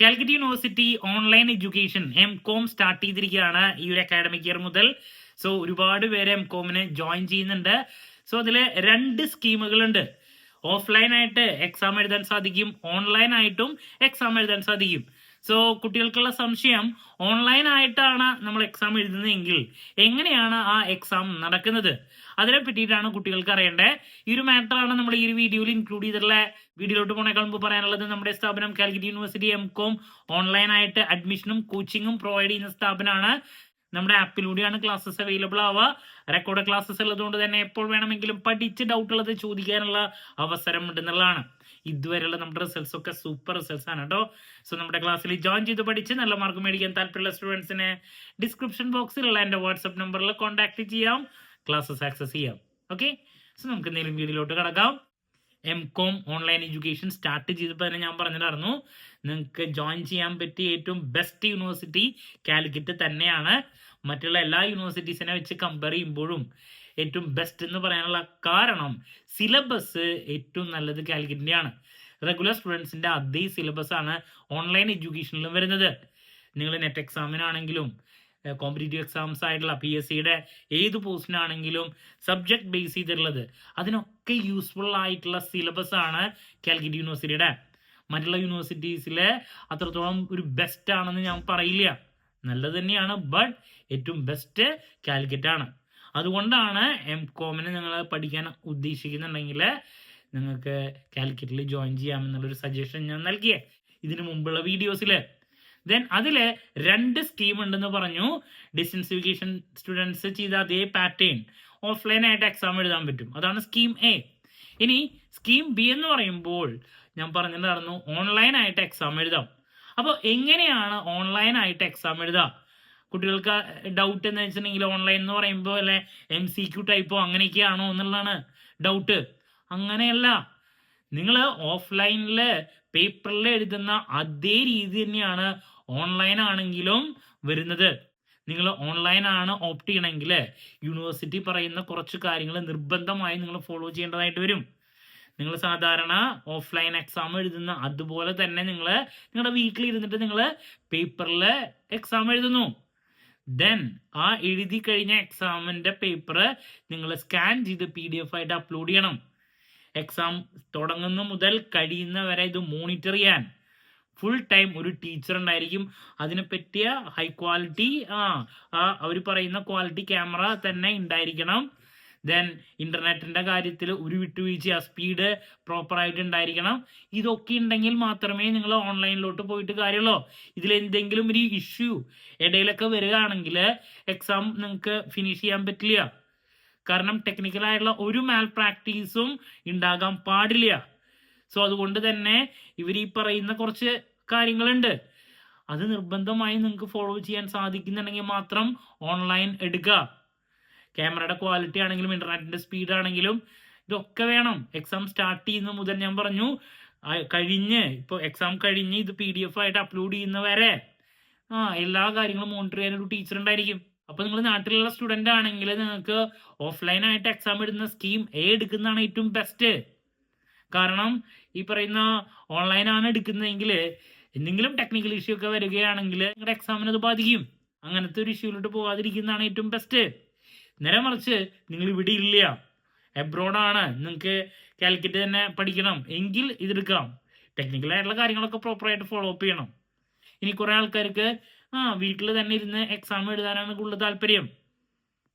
Calicut university online education M Com start ചെയ്തിരിക്കുകയാണ് ഈ ഒരു അക്കാഡമിക് ഇയർ മുതൽ. സോ ഒരുപാട് പേര് എംകോമിന് ജോയിൻ ചെയ്യുന്നുണ്ട്. സോ അതിൽ 2 സ്കീമുകളുണ്ട്. ഓഫ്ലൈൻ ആയിട്ട് എക്സാം എഴുതാൻ സാധിക്കും, ഓൺലൈൻ ആയിട്ടും എക്സാം എഴുതാൻ സാധിക്കും. സോ കുട്ടികൾക്കുള്ള സംശയം, ഓൺലൈൻ ആയിട്ടാണ് നമ്മൾ എക്സാം എഴുതുന്നതെങ്കിൽ എങ്ങനെയാണ് ആ എക്സാം നടക്കുന്നത്, അതിനെ പറ്റിയിട്ടാണ് കുട്ടികൾക്ക് അറിയേണ്ടത്. ഈ ഒരു മാറ്ററാണ് നമ്മൾ ഈ ഒരു വീഡിയോയിൽ ഇൻക്ലൂഡ് ചെയ്തിട്ടുള്ള. വീഡിയോയിലോട്ട് പോണേക്കാൾ മുമ്പ് പറയാനുള്ളത്, നമ്മുടെ സ്ഥാപനം കാലിക്കറ്റ് യൂണിവേഴ്സിറ്റി എംകോം ഓൺലൈൻ ആയിട്ട് അഡ്മിഷനും കോച്ചിങ്ങും പ്രൊവൈഡ് ചെയ്യുന്ന സ്ഥാപനമാണ്. നമ്മുടെ ആപ്പിലൂടെയാണ് ക്ലാസ്സസ് അവൈലബിൾ ആവുക. റെക്കോർഡ് ക്ലാസ്സസ് ഉള്ളതുകൊണ്ട് തന്നെ എപ്പോൾ വേണമെങ്കിലും പഠിച്ച് ഡൗട്ട് ഉള്ളത് ചോദിക്കാനുള്ള അവസരം ഉണ്ടെന്നുള്ളതാണ്. ഇതുവരെയുള്ള നമ്മുടെ റിസൾട്ട്സ് ഒക്കെ സൂപ്പർ റിസൾട്ട്സ് ആണ് കേട്ടോ. സോ നമ്മുടെ ക്ലാസ്സിൽ ജോയിൻ ചെയ്ത് പഠിച്ച് നല്ല മാർക്ക് മേടിക്കാൻ താല്പര്യമുള്ള സ്റ്റുഡൻസിന് ഡിസ്ക്രിപ്ഷൻ ബോക്സിലുള്ള എൻ്റെ വാട്സ്ആപ്പ് നമ്പറിൽ കോൺടാക്ട് ചെയ്യാം, ക്ലാസ്സസ് ആക്സസ് ചെയ്യാം. ഓക്കെ, സോ നമുക്ക് എന്തെങ്കിലും വീഡിയോയിലോട്ട് കിടക്കാം. എംകോം ഓൺലൈൻ എഡ്യൂക്കേഷൻ സ്റ്റാർട്ട് ചെയ്തപ്പോൾ തന്നെ ഞാൻ പറഞ്ഞിട്ടായിരുന്നു, നിങ്ങൾക്ക് ജോയിൻ ചെയ്യാൻ പറ്റിയ ഏറ്റവും ബെസ്റ്റ് യൂണിവേഴ്സിറ്റി കാലിക്കറ്റ് തന്നെയാണ്. മറ്റുള്ള എല്ലാ യൂണിവേഴ്സിറ്റീസിനെ വെച്ച് കമ്പയർ ചെയ്യുമ്പോഴും ഏറ്റവും ബെസ്റ്റ് എന്ന് പറയാനുള്ള കാരണം, സിലബസ് ഏറ്റവും നല്ലത് കാലിക്കറ്റിൻ്റെയാണ്. റെഗുലർ സ്റ്റുഡൻസിൻ്റെ അതേ സിലബസ് ആണ് ഓൺലൈൻ എഡ്യൂക്കേഷനിലും വരുന്നത്. നിങ്ങൾ നെറ്റ് എക്സാമിനാണെങ്കിലും കോമ്പറ്റേറ്റീവ് എക്സാംസ് ആയിട്ടുള്ള PSCയുടെ ഏത് പോസ്റ്റിനാണെങ്കിലും സബ്ജക്ട് ബേസ് ചെയ്തിട്ടുള്ളത്, അതിനൊക്കെ യൂസ്ഫുൾ ആയിട്ടുള്ള സിലബസ് ആണ് കാലിക്കറ്റ് യൂണിവേഴ്സിറ്റിയുടെ. മറ്റുള്ള യൂണിവേഴ്സിറ്റീസിലെ അത്രത്തോളം ഒരു ബെസ്റ്റ് ആണെന്ന് ഞാൻ പറയില്ല, നല്ലത് തന്നെയാണ്, ബട്ട് ഏറ്റവും ബെസ്റ്റ് കാലിക്കറ്റ് ആണ്. അതുകൊണ്ടാണ് എംകോമിന് നിങ്ങൾ പഠിക്കാൻ ഉദ്ദേശിക്കുന്നുണ്ടെങ്കിൽ നിങ്ങൾക്ക് കാലിക്കറ്റിൽ ജോയിൻ ചെയ്യാമെന്നുള്ളൊരു സജഷൻ ഞാൻ നൽകിയേ ഇതിനു മുമ്പുള്ള വീഡിയോസിൽ. ദെൻ അതിൽ 2 സ്കീം ഉണ്ടെന്ന് പറഞ്ഞു. ഡിസ്റ്റൻസ് എഡ്യൂക്കേഷൻ സ്റ്റുഡൻസ് ചെയ്ത അതേ പാറ്റേൺ ഓഫ്ലൈൻ ആയിട്ട് എക്സാം എഴുതാൻ പറ്റും, അതാണ് സ്കീം A. ഇനി സ്കീം B എന്ന് പറയുമ്പോൾ ഞാൻ പറഞ്ഞിട്ടുണ്ടായിരുന്നു, ഓൺലൈൻ ആയിട്ട് എക്സാം എഴുതാം. അപ്പോൾ എങ്ങനെയാണ് ഓൺലൈൻ ആയിട്ട് എക്സാം എഴുതാം? കുട്ടികൾക്ക് ഡൗട്ട് എന്ന് വെച്ചിട്ടുണ്ടെങ്കിൽ, ഓൺലൈൻ എന്ന് പറയുമ്പോൾ അല്ലെ MCQ ടൈപ്പോ അങ്ങനെയൊക്കെയാണോ എന്നുള്ളതാണ് ഡൗട്ട്. അങ്ങനെയല്ല, നിങ്ങൾ ഓഫ്ലൈനിൽ പേപ്പറിൽ എഴുതുന്ന അതേ രീതി തന്നെയാണ് ഓൺലൈൻ ആണെങ്കിലും വരുന്നത്. നിങ്ങൾ ഓൺലൈൻ ആണ് ഓപ്റ്റ് ചെയ്യണമെങ്കിൽ യൂണിവേഴ്സിറ്റി പറയുന്ന കുറച്ച് കാര്യങ്ങൾ നിർബന്ധമായി നിങ്ങൾ ഫോളോ ചെയ്യേണ്ടതായിട്ട് വരും. നിങ്ങൾ സാധാരണ ഓഫ്ലൈൻ എക്സാം എഴുതുന്ന അതുപോലെ തന്നെ നിങ്ങൾ നിങ്ങളുടെ വീട്ടിലിരുന്നിട്ട് നിങ്ങൾ പേപ്പറിൽ എക്സാം എഴുതുന്നു. ദെൻ ആ എഴുതി കഴിഞ്ഞ എക്സാമിൻ്റെ പേപ്പർ നിങ്ങൾ സ്കാൻ ചെയ്ത് PDF ആയിട്ട് അപ്ലോഡ് ചെയ്യണം. എക്സാം തുടങ്ങുന്ന മുതൽ കഴിയുന്ന വരെ ഇത് മോണിറ്റർ ചെയ്യാൻ ഫുൾ ടൈം ഒരു ടീച്ചർ ഉണ്ടായിരിക്കും. അതിനെ പറ്റിയ ഹൈ ക്വാളിറ്റി അവർ പറയുന്ന ക്വാളിറ്റി ക്യാമറ തന്നെ ഉണ്ടായിരിക്കണം. ദെൻ ഇൻ്റർനെറ്റിൻ്റെ കാര്യത്തിൽ ഒരു വിട്ടുവീഴ്ച, സ്പീഡ് പ്രോപ്പറായിട്ട് ഉണ്ടായിരിക്കണം. ഇതൊക്കെ ഉണ്ടെങ്കിൽ മാത്രമേ നിങ്ങൾ ഓൺലൈനിലോട്ട് പോയിട്ട് കാര്യമുള്ളൂ. ഇതിലെന്തെങ്കിലും ഒരു ഇഷ്യൂ ഇടയിലൊക്കെ വരികയാണെങ്കിൽ എക്സാം നിങ്ങൾക്ക് ഫിനിഷ് ചെയ്യാൻ പറ്റില്ല. കാരണം ടെക്നിക്കലായിട്ടുള്ള ഒരു മാൽ പ്രാക്ടീസും ഉണ്ടാകാൻ പാടില്ല. സോ അതുകൊണ്ട് തന്നെ ഇവർ ഈ പറയുന്ന കുറച്ച് കാര്യങ്ങളുണ്ട്, അത് നിർബന്ധമായി നിങ്ങൾക്ക് ഫോളോ ചെയ്യാൻ സാധിക്കുന്നുണ്ടെങ്കിൽ മാത്രം ഓൺലൈൻ എടുക്കുക. ക്യാമറയുടെ ക്വാളിറ്റി ആണെങ്കിലും ഇൻ്റർനെറ്റിൻ്റെ സ്പീഡ് ആണെങ്കിലും ഇതൊക്കെ വേണം. എക്സാം സ്റ്റാർട്ട് ചെയ്യുന്ന മുതൽ ഞാൻ പറഞ്ഞു, കഴിഞ്ഞ് ഇപ്പോൾ എക്സാം കഴിഞ്ഞ് ഇത് PDF ആയിട്ട് അപ്ലോഡ് ചെയ്യുന്നവരെ എല്ലാ കാര്യങ്ങളും മോണിറ്റർ ചെയ്യാൻ ഒരു ടീച്ചർ ഉണ്ടായിരിക്കും. അപ്പോൾ നിങ്ങൾ നാട്ടിലുള്ള സ്റ്റുഡൻ്റ് ആണെങ്കിൽ നിങ്ങൾക്ക് ഓഫ്ലൈൻ ആയിട്ട് എക്സാം എഴുതുന്ന സ്കീം A എടുക്കുന്നതാണ് ഏറ്റവും ബെസ്റ്റ്. കാരണം ഈ പറയുന്ന ഓൺലൈനാണ് എടുക്കുന്നതെങ്കിൽ എന്തെങ്കിലും ടെക്നിക്കൽ ഇഷ്യൂ ഒക്കെ വരികയാണെങ്കിൽ നിങ്ങളുടെ എക്സാമിന് അത് ബാധിക്കും. അങ്ങനത്തെ ഒരു ഇഷ്യൂയിലോട്ട് പോകാതിരിക്കുന്നതാണ് ഏറ്റവും ബെസ്റ്റ്. നേരെ മറിച്ച് നിങ്ങൾ ഇവിടെ ഇല്ല, എബ്രോഡാണ്, നിങ്ങൾക്ക് കാലിക്കറ്റ് തന്നെ പഠിക്കണം എങ്കിൽ ഇതെടുക്കാം. ടെക്നിക്കലായിട്ടുള്ള കാര്യങ്ങളൊക്കെ പ്രോപ്പറായിട്ട് ഫോളോ അപ്പ് ചെയ്യണം. ഇനി കുറേ ആൾക്കാർക്ക് വീട്ടിൽ തന്നെ ഇരുന്ന് എക്സാം എഴുതാനാണ് കൂടുതൽ താല്പര്യം.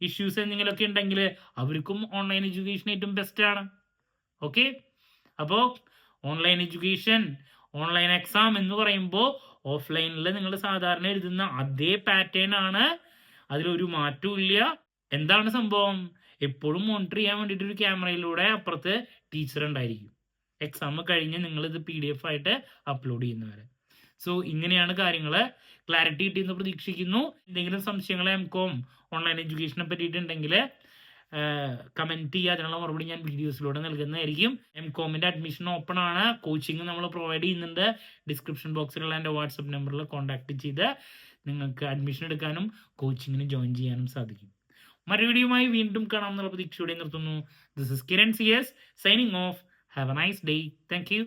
ഇഷ്യൂസ് എന്തെങ്കിലുമൊക്കെ ഉണ്ടെങ്കിൽ അവർക്കും ഓൺലൈൻ എഡ്യൂക്കേഷൻ ഏറ്റവും ബെസ്റ്റ് ആണ്. ഓക്കെ, അപ്പോൾ ഓൺലൈൻ എഡ്യൂക്കേഷൻ, ഓൺലൈൻ എക്സാം എന്ന് പറയുമ്പോൾ ഓഫ്ലൈനിൽ നിങ്ങൾ സാധാരണ എഴുതുന്ന അതേ പാറ്റേൺ ആണ്, അതിലൊരു മാറ്റവും ഇല്ല. എന്താണ് സംഭവം? എപ്പോഴും മോണിറ്റർ ചെയ്യാൻ വേണ്ടിയിട്ട് ഒരു ക്യാമറയിലൂടെ അപ്പുറത്ത് ടീച്ചർ ഉണ്ടായിരിക്കും. എക്സാം കഴിഞ്ഞ് നിങ്ങളിത് PDF ആയിട്ട് അപ്ലോഡ് ചെയ്യുന്നവരെ. സോ ഇങ്ങനെയാണ് കാര്യങ്ങൾ. ക്ലാരിറ്റി കിട്ടിയെന്ന് പ്രതീക്ഷിക്കുന്നു. എന്തെങ്കിലും സംശയങ്ങൾ എംകോം ഓൺലൈൻ എഡ്യൂക്കേഷനെ പറ്റിയിട്ടുണ്ടെങ്കിൽ കമൻറ്റ് ചെയ്യുക, അതിനുള്ള മറുപടി ഞാൻ വീഡിയോസിലൂടെ നൽകുന്നതായിരിക്കും. എംകോമിൻ്റെ അഡ്മിഷൻ ഓപ്പൺ ആണ്, കോച്ചിങ് നമ്മൾ പ്രൊവൈഡ് ചെയ്യുന്നുണ്ട്. ഡിസ്ക്രിപ്ഷൻ ബോക്സിലുള്ള എൻ്റെ വാട്സപ്പ് നമ്പറിൽ കോൺടാക്ട് ചെയ്ത് നിങ്ങൾക്ക് അഡ്മിഷൻ എടുക്കാനും കോച്ചിങ്ങിന് ജോയിൻ ചെയ്യാനും സാധിക്കും. മറ്റൊരു വീഡിയോയുമായി വീണ്ടും കാണാമെന്നുള്ള പ്രതീക്ഷയോടെ നിർത്തുന്നു. This is Kiran CS signing off. Have a nice day. Thank U.